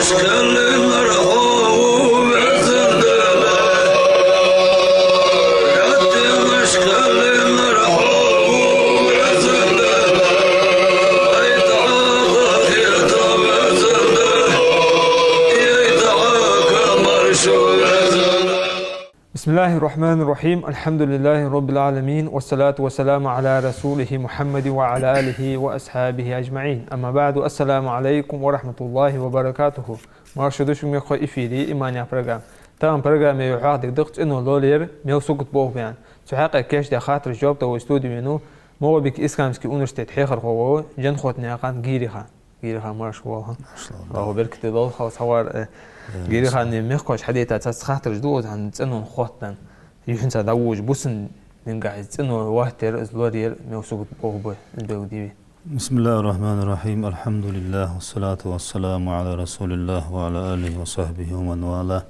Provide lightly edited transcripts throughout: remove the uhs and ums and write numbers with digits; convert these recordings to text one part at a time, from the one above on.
بسم الله الرحمن الرحيم. الحمد لله رب العالمين، والصلاة والسلام على رسوله محمد وعلى آله وأصحابه أجمعين. أما بعد، السلام عليكم ورحمة الله وبركاته. مرشدوش ميخو إفيدي إيمانيا برغام. تام برغام يحاق دقت إنه لولير ميو سوقت بوه بيان. تحقق كاش دا خاطر جواب تو استوديو منو مو بك إسكامسكي أونرشتيت حيخر خو جن خوت نياقان غيري خان مرش وها. الله بركت دول خاص هوار غيري خان ميخوش حديثة تاس خاطر جدود عن تنون خوتن يحنسا داوج بوسن نقاعد تنون واحتر إزلورير ميو سوقت بوه البيودي. بسم الله الرحمن الرحيم. الحمد لله والصلاة والسلام على رسول الله وعلى آله وصحبه ومن والاه.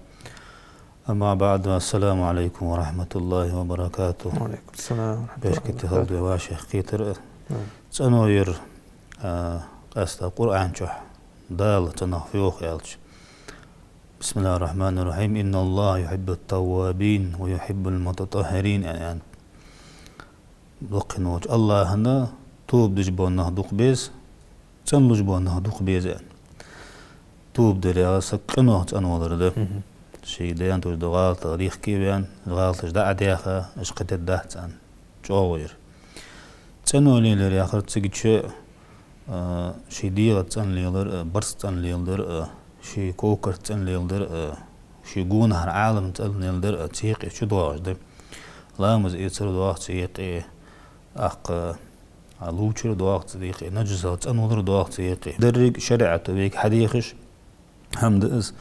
أما بعد، السلام عليكم ورحمة الله وبركاته. وعليكم السلام ورحمة الله وبركاته. بشكل تهدو واشيخ كيتر تنوير قاستا قرآن شح دال تنخفيوخ يالش. بسم الله الرحمن الرحيم. إن الله يحب التوابين ويحب المتطهرين. يعني بقنوج الله هنا توب دجبون نهدوق بيز تنلجبون نهدوق بيز. يعني توب دريا سكنوه تنوضر ده شيء ده أنتوش دغال تاريخ كيبان دغال تش دا عديخة إش قتل ده تان جوير تنولي لري آخر تسجد شيء ديغة تان ليلدر برس تان ليلدر شيء كوكر تان ليلدر شيء جونهر عالم تان ليلدر تيقي شو دواج ده لامز يتصير دواج تيقي أق علوشر دواج تيقي نجزة تنولر دواج تيقي درج شرعة بيك حديخش حمد إز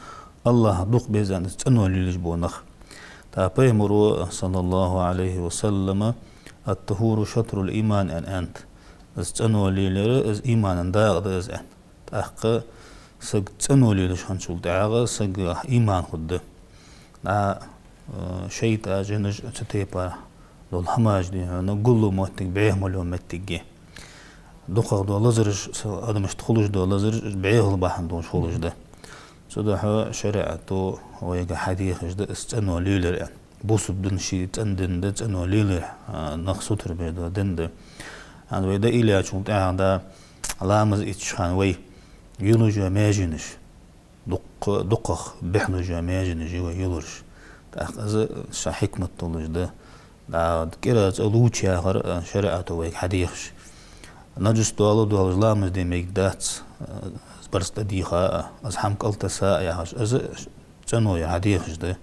الله دوق بيزان تنولي لجبونخ تابي مرو صلى الله عليه وسلم الطهور شطر الإيمان أنت تنولي لر إز إيمان داغ إز أنت تأخ سج تنولي لشان شول داغ سج إيمان خد نا شيء تاجنج تتيبا لول هماج دي نقولو ماتك بعيه مليون متجي دوق دو لزرج هذا مش تخلوش دو لزرج بعيه البحن دون شخلوش ده صدق شريعته ويجا حديث جد استنوا ليلر يعني بوس بدن شيء تندن ده استنوا ليلر نقصو تربية دن ده عند ويدا إلى أشون تعند علامة إتشان وي ينوجا ماجنش دقخ بحنو جا ماجنش يلورش تأخذ حكمة طولش ده كده تلوش يا آخر شريعته ويجا حديث نجس دوالو لامز دي ميقدات برست ديخا از هم قلت سا يا هاش از جنو يا حديخش ده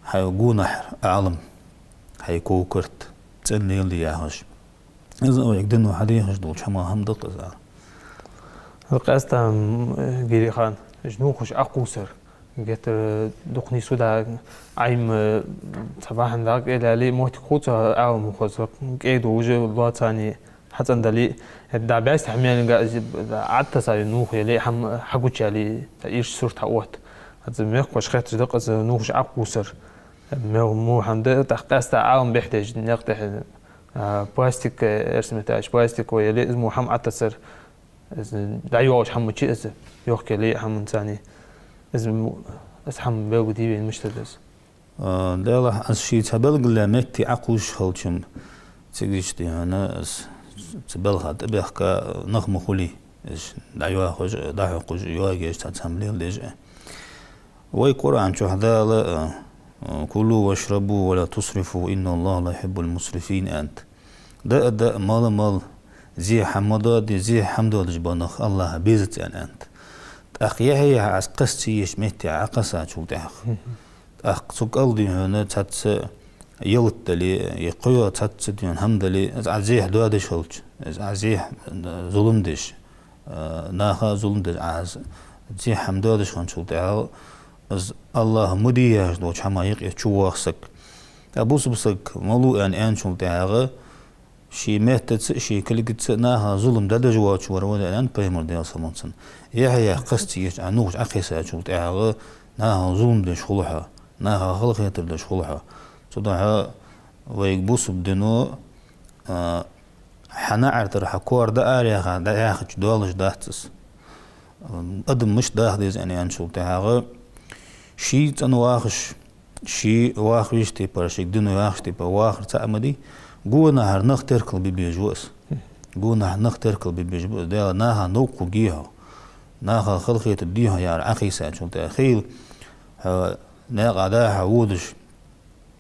حيقونح عالم حيكو كرت تنيل دي يا هاش از او يقدنو حديخش دول شما هم دق از القاستا جيري خان جنوخش اقوسر جت دقني سودا عيم صباحا داك الى لي موت خوتا او مخزق قيد وجه الوطني حتى دلي الدعباس حميان عدت ساي نوخ يلي حم حقوش يلي تايش صورت حوت هذا ميق باش خاطر دق از نوخش عقوسر مو حمد تحقاس تعاون بيحتاج نقطع بلاستيك ارسم تاعش بلاستيك ويلي اسمه حم عتسر دايوش حم شي از يوخ لي حم ثاني اسم حم بودي المشتدس لا شي تبلغ لمتي عقوش هلشم تيجي انا تبلغ تبيحكا نخم خلي إيش دعوة خج دعوة خج يواجه تتحملين ليش وي قرآن شو هذا كلوا واشربوا ولا تصرفوا إن الله لا يحب المسرفين أنت ده مال زي حمدا دي زي حمدا لجبانخ الله بيزت يعني أنت أخيه هي عسقستي يشمتي عقصة شو تأخ أخ سقال دي هنا تحت يلت لي يقوى تاتسدين همدلي عزيه دوادش هلش عزيه ظلم دش ناخا ظلم دش عز زي حمدادش هنشو تعال از الله مدياش دو حمايق يشوخسك ابوس بسك ملو ان شو تعال شي مهتت شي كلكت ناها ظلم ددج واتش ورودا ان بيمر دي سمونسن يحيى قستي عنوش اخيسا شو تعال ناها ظلم دش خلحه ناها خلق يتر دش خلحه صدها ويقبوس بدنو حنا عرتر حكور دا آريخا دا ياخد دولش داتس أدم مش داخل يعني أنشل تاعه شيء تنواخش شيء واخش تبى شيء دنو واخش تبى واخر تعمدي جونا هرنختر كل بيجوس جونا هرنختر كل بيجوس ده ناها نوقو جيها ناها خلقية الديها يا عقي سأشون تأخيل ناقع داها عودش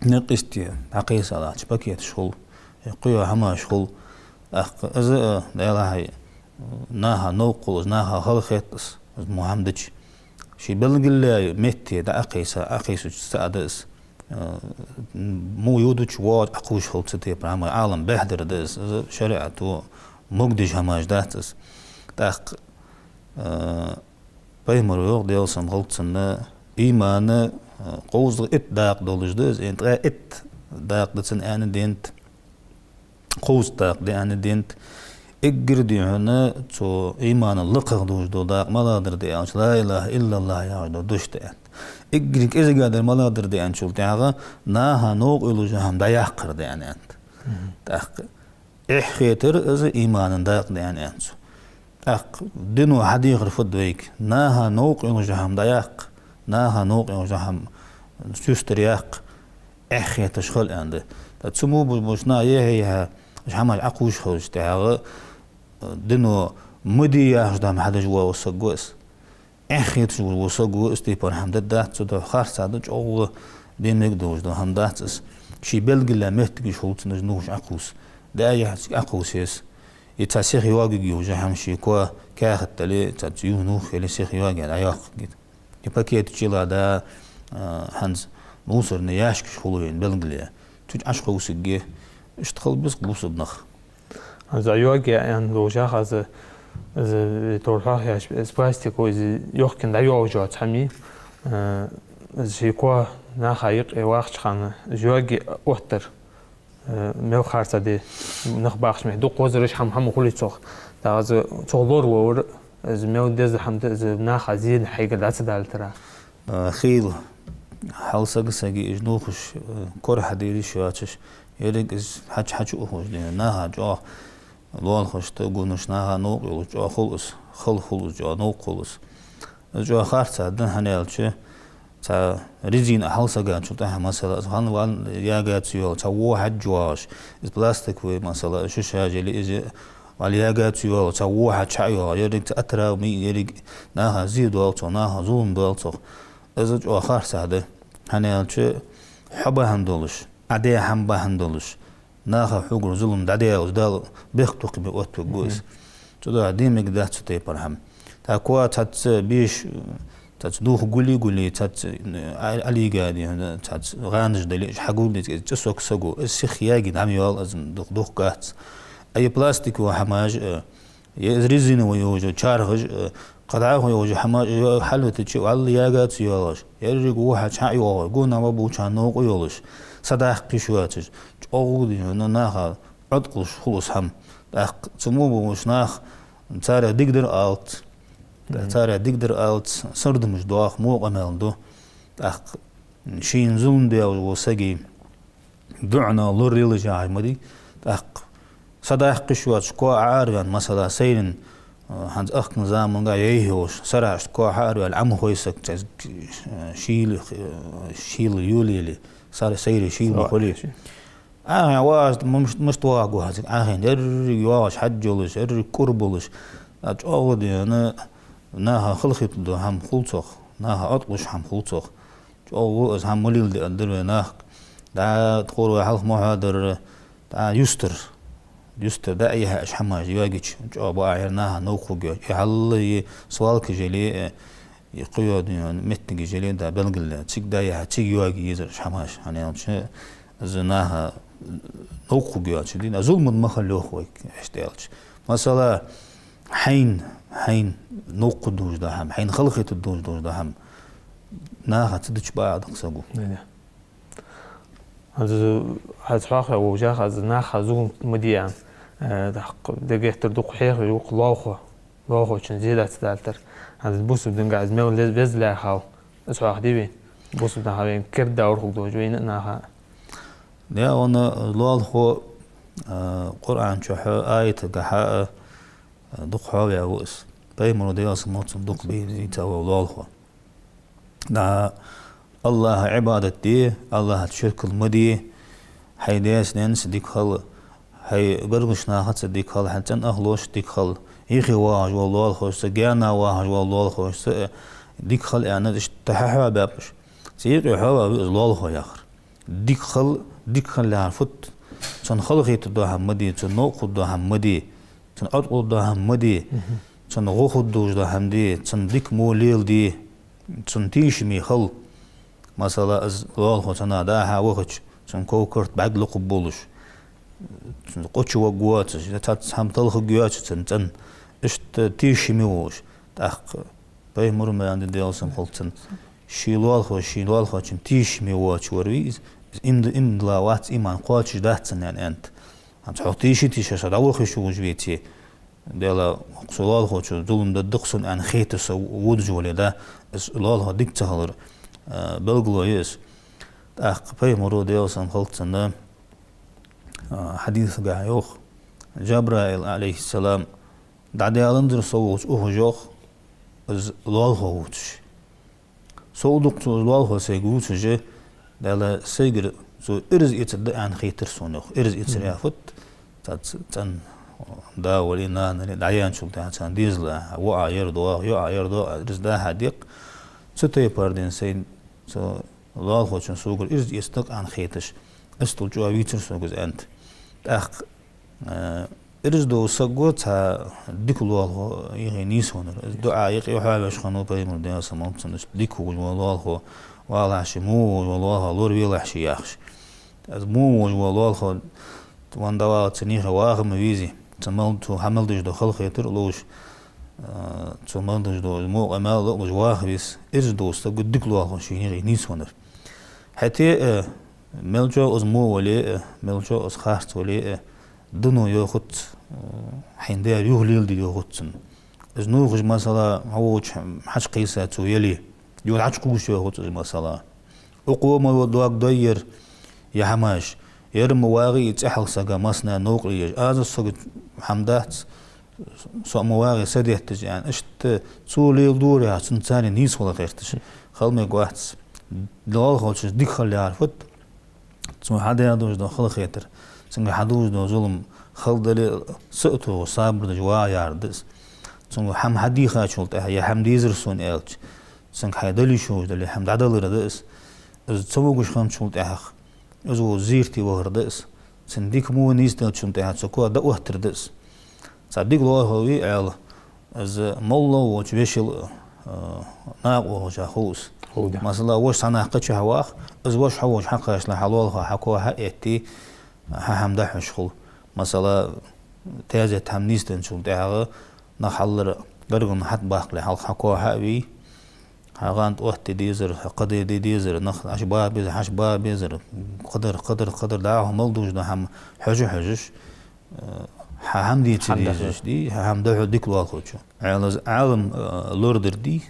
نقستي عقي سألا شبكية شغل قيا هما شغل أز ده هاي ناها نوقوز ناها خلقيتس محمدش شي بلغل متي دا أقيس سادس مو يودش واد أقوش خلصتي برام عالم بهدر دس شريعة مقدش هماش داتس تاق بيمر يوغ ديالسن غلطسن إيمان قوز إت داق دولش دس إنت إت داق دسن أنا دينت قوز داق دي أنا دينت إجردي هنا تو إيمان اللقة دوش دو داق ملادر دي أنش لا إله إلا الله يا دو دوش دي أنت إجريك إذا قادر ملادر دي أنش شلتها ناها نوق إلو جهم دا يحقر دي أنت تاق إحخيتر إذا إيمان داق دي أنت تاق دينو حديق رفض ويك ناها نوق إلو جهم دا يحق ناها نوق إلو جهم سيستر يحق إحخيتر شخل أنت تسمو بمشنا يهيها جهما عقوش خوش تاغ دينو مدي ياخدام حدا جوا وسقوس اخيت جوا وسقوس تيبر حمد دات تو خارس هذا جو بينك دوج دو حمداتس شي بلغلا مهتك شولت نجنوش عقوس دا يحس عقوسيس يتسيخ يواجي يوجا همشي كوا كاخت تلي تاتيونو خلي سيخ يواجي على ياق كده يباكيت تشيلا دا هنز موسر نياشك شولين بلغلا توج عشقوس جي اشتغل بس قلوس بنخ. از یوگی ان روزها از طورها هیچ اسپاستی کوی یوکن دایو جات همی از شیکوا نخایق وقت خان یوگی اوتر مو خارج دی نخ باخش می دو قوزرش هم خلی توخ دا از توغلور ور از مو دز هم از نخازین حیق دست دالترا خیل حال سگی اجنوخش کار حدیری شواتش يريك إز حاج أخوش دينا ناها جا لوال خوش تقولنش ناها نوق جا خلص خلص جا نوق خلص جا خارج عدن هنيالش تا ريزين حال سجان شو تها مثلا هن وان ياجات سيول تا واحد جواش إز بلاستيك وي مثلا شو شاجة اللي إز والياجات سيول تا واحد شايو يريك تأترا مي يريك ناها زيد والتو ناها زوم والتو إز جا خارج عدن هنيالش حبا هندولش عدي هم بهندلش ناخا حقر ظلم دعدي وزدال بيختوق بوقت بجوز تدا ديمك ده تطيبر هم تاكوا تات بيش تات دوخ قولي تات علي قادي هنا تات غانج دليش حقول لي تسوق سقو السخياجي نعم يوال أزن دوخ قات أي بلاستيك وحماج يزريزين ويوجو شارخج قطعه يوجو حماج حلوة تشي وعلى ياقات يوالش يرجع واحد شاعي وغا قونا مبو شانوق يولش صداق قشواتش أغودي هنا ناخا عدقش خلص هم داق تموبو مش ناخ تاريخ ديقدر آلت تاريخ ديقدر آلت سرد مش دواخ موق أمال دو داق شين زون دي وساقي دعنا لوري لجاعي مدي داق صداق قشواتش كوا عاريان مثلا سيرين هانز أخ نظام من قاعد يهوش سرعش كوا عاريان العم خويسك شيل يولي صار سيري شيء بقولي واش مش تواقو هذيك يري واش حجولش يري كربولش أجودي أنا ناها خلقت دو هم خلصخ ناها أطلش هم خلصخ جو از هم مليل دي أدر ناخ دا تقول حلف محاضر دا يستر دا أيها إيش حماش يواجيش جو باعير ناها نوخو جو يحل سوالك جلي يقيود متنج جلي دا بلغل تيك دا يها تيك يواجي يزر حماش يعني زناها نوخو جو دي ظلم مخلوخ ويك اشتيالش مثلا حين نوق دوج دا هم حين خلقت الدوج دا هم ناها تدش بعض قصقو هذا حاخة وجاه هذا ناخ زوم مديان دقيت الدق حيخ يوق لاخو شن زيادة تدالتر هذا بوس بدن قاعد ميل بيز لا خاو اسمع خديبين بوس بدن هاوين كرد أورخو دوج وين ناها لا أنا لال هو قرآن شو آية قحاء دق حاوي عوس بيمر دياس موتن دوق بي تاو لالخو دا الله عبادتي الله تشرك المدي حيداس ننس ديك خل هي قرقشنا حتى ديك خل حتى أهلوش ديك خل يخي واج والله خوش جانا واج والله خوش ديك خل أنا تححوا بابش سيري حوا الله خو ياخر ديك خل لعرفت تن خلقيت ده همدي تن نوق ده همدي تن أرقل ده همدي تن غوخ دوش ده همدي تن ديك موليل دي تن تيش مي خل مثلا از الله خو تنا ده هاوخش تن كوكرت بعد لقبولش تن قوتش وقوات تات هم تلخ جوات تن اشت تيش ميوش تأخ بيمر ما عند ديالسم خلتن شيلوال خو تن تيش ميوات ورويز إم لا وات إيمان قاتش دهتن يعني أنت حطيشي تيش هذا أول خشوا جويتي ديلا قصلال خو شو ظلم دقسن عن خيتس وودج ولا ده الله هو ديك تهلر بلغلو يس أخ بي مرو ديالسم خلتن حديث قاعيوخ جبرائيل عليه السلام دعدي ألندر صوت أخجوخ از الله هو وتش صودق الله هو سيقوت جه دالا سيجر زو إرز يتد عن خيتر سونخ إرز يتريافت تن دا ولينا دعيان شلتان تن ديزلا وقع يردو إرز دا حديق ستة باردين سين سو الله هو شن سوقر إرز يستق عن خيتش استل جوا ويتر سوقز أنت أخ إرز دو سقوت ها ديك الله هو يغنيس هنر دعاء يقي وحالش خانو بيمر ديا سمانتن ديك الله هو والله شمو والله لور ويلا حشي ياخش از مو والله خو وان دوا تنيه واغم ويزي تملتو حملتش دو خلق يتر لوش تملتش دو مو امال لوش واغبس از دوست قد الله شي نيس هنر حتى ملجو از مو ولي ملجو از خارت ولي دنو ياخد حين ده يغليل دي ياخدن از نوغج مثلا هو حش قيساتو يلي يقول عشقوش ياخد المسألة أقوم ودواك داير يا حماش يرم واغي يتحل ساقا مصنع نوقلي هذا الساق حمدات ساق مواغي سديحتش يعني اشت سولي دوري عشان تاني نيس ولا غيرتش خلمي قواتس دلال خالش ديك خلي عرفت سو حدا يدوش دو خل خيتر سنگ حدوش دو ظلم خل دلي سقطو صابر دجوا ياردس سو حم حدي خاشولت يا حمديزر سون إلش سنگ حيدلي شو دلي حمد عدل ردس از تسوقش خام شولت أخ ازو زيرتي وهردس سنديك مو نيس دل شنت أخ سكوا ده وهتردس صدق الله هوي عل از مولا وجبشل ناق وجا خوس مثلا وش صنع قتش هواخ از وش حوش حقش لحلالها حكوها اتي حمده شغل مثلا تازه تمنيستن شولت أخ نحلر قرقن حد باقي حلق حكوها وي هاغانت وقت ديزر قدر ديزر نخ عشبا بيزر حشبا بيزر قدر دعوه ملدوش ده هم حجش هم دي تديزش دي هم ده ديك الواقع عالم لوردر دي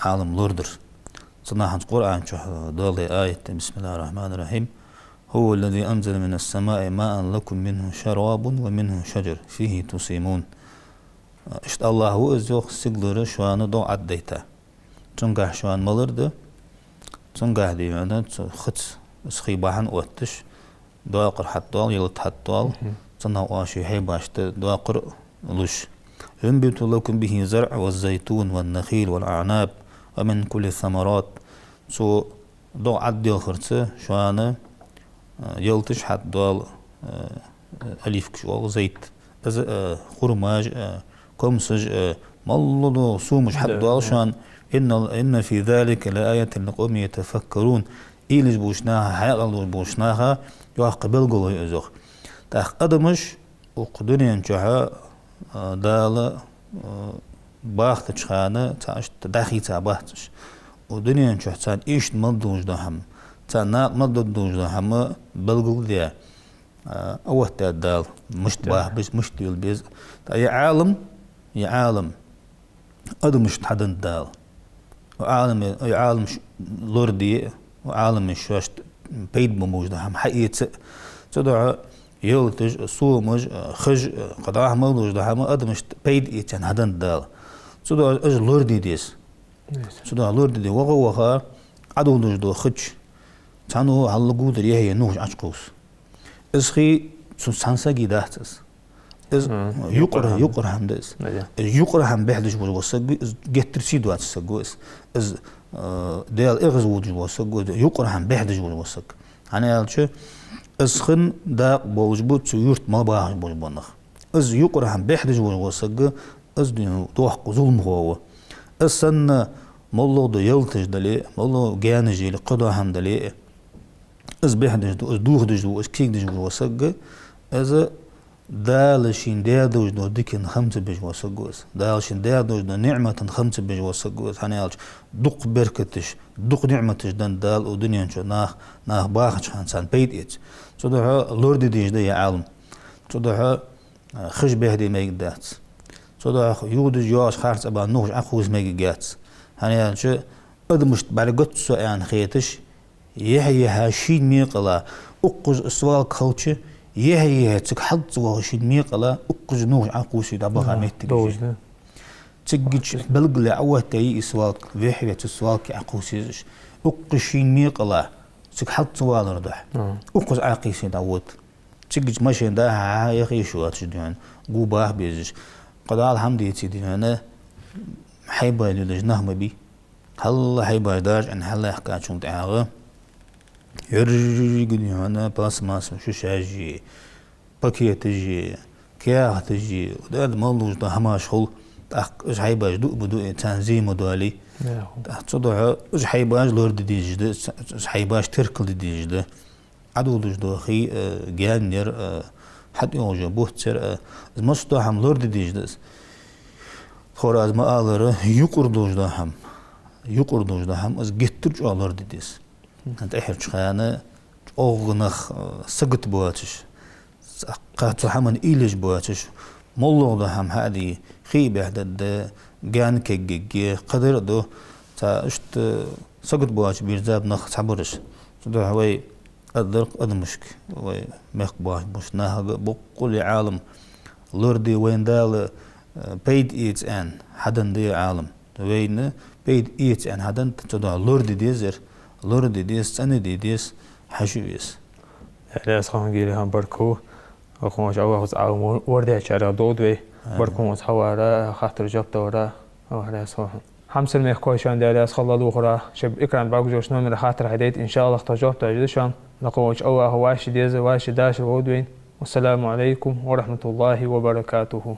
عالم لوردر صناعة القرآن شو ضل آية بسم الله الرحمن الرحيم هو الذي أنزل من السماء ماء لكم منه شراب ومنه شجر فيه تسيمون اشت الله هو الزوق سيقدر شوانه دو عديته تنقح شوان ملرده تنقح دي معنا خط سخيباحن واتش دواقر حطوال يلت حطوال تنواشي حيباشت دواقر لش ينبت لكم به زرع والزيتون والنخيل والأعناب ومن كل الثمرات سو دو عدي الخرطة شوانه يلتش حطوال أليف كشوال زيت خرماج كمسج ملدو سومش حطوال شوان إن في ذلك لآية لقوم يتفكرون إيلج بوشناها حيقل بوشناها يقبل قلو يأزوخ تاخ أدمش وقدنين جها دالا باختش خانة تاش تداخي تاباختش ودنين جها تان إيش مدوش دهم تان ناق مدوش دهم بلقل ديا أوه تادال مشتباه بس مشتبه البيز يا عالم أدمش تحدن دال وعالم لوردي وعالم الشوش بيد بموجود هم حقيقة تدعى يلتج صومج خج قضاء مولوج ده هم أدمش بيد إيتان هدن دال صدق أج لورد ديس صدق لورد دي وقوها عدو دو خش تانو هالجو دريه هي نوش عشقوس إسخي سانسا جداتس إز يقرأ هم دس يقرأ هم بحدش بوسق جترسي دوات سقوس إز ديال إغز وجه وسق يقرأ هم بحدش بوسق أنا يالش إسخن دا بوجبوت سيورت ما باه بوجبنخ إز يقرأ هم بحدش وسق إز دينو توحق ظلم هو إسن مولو دو يلتج دلي مولو جانجي لقضاء هم دلي إز بحدش دو إز دوخدش دو إز كيكدش وسق إز دالشين دادوج دو ديكن خمسة بيج وسقوس دالشين دادوج دو نعمة خمسة بيج وسقوس هنيالش دق بركتش دق نعمتش دان دال ودنيا شو ناخ باخش خانسان بيت إيش صدق لورد ديج ده يا عالم صدق خش بهدي ما يقدات صدق يودج ياش خارج أبا نوش أخوز ما يقدات هنيالش أدمش بعد سؤال خيتش يحيى هاشين ميقلا أقز السؤال كوتش يهي تك حظ وهشين ميقلا أقز نوش عقوسي دابا غاميت تجي تجيش بلغ عوه تاي إسواق ويحيى تسواق عقوسيش أقشين ميقلا تك حظ سوال ردح أقز عقيسي داوت تجيش ماشين دا يا أخي شو أتشدون قوباه بيجش قد الحمد يتيدين أنا حيبا لجناه مبي هلا حيبا داج أن هلا حكا شون تعاغه يرجعني أنا باس ماس شو شاجي باكية تجي كيا تجي وده مالوش ده هماش خل إيش حيباش دو بدو تنظيم ودالي تصدق إيش حيباش لورد ديجده إيش حيباش تركل ديجده عدولش ده خي جانير حد يوجه بوتر المستوى هم لورد ديجده خلاص ما ألره يقردوش ده هم إز جترج لورد ديس أنت إحرج خانة أغنخ سقط بواتش قاتو حمن إيلج بواتش مولو ده هم هادي خيبه ده جان كجي قدر ده تا اشت سقط بواتش بيرزاب نخ صبرش ده هواي أدرك أدمشك هواي مخباش مش نها بقول عالم لوردي وين دال بيد إيتس أن حدن دي عالم وين بيد إيتس أن حدن تدا لوردي ديزر لوردي ديس أنا ديس حشويس يعني أصلاً جيلي هم بركو أخوانش أوه أو وردي شارع دودوي بركو أصحابه خاطر جبته ورا أو هذا صح حمس المحكوي شان ده أسخلا الأخرى شب إكران باقوجوش نون خاطر هديت إن شاء الله اختجبت أجدشان نقوش أوه واش ديز واش داش ودوين والسلام عليكم ورحمة الله وبركاته.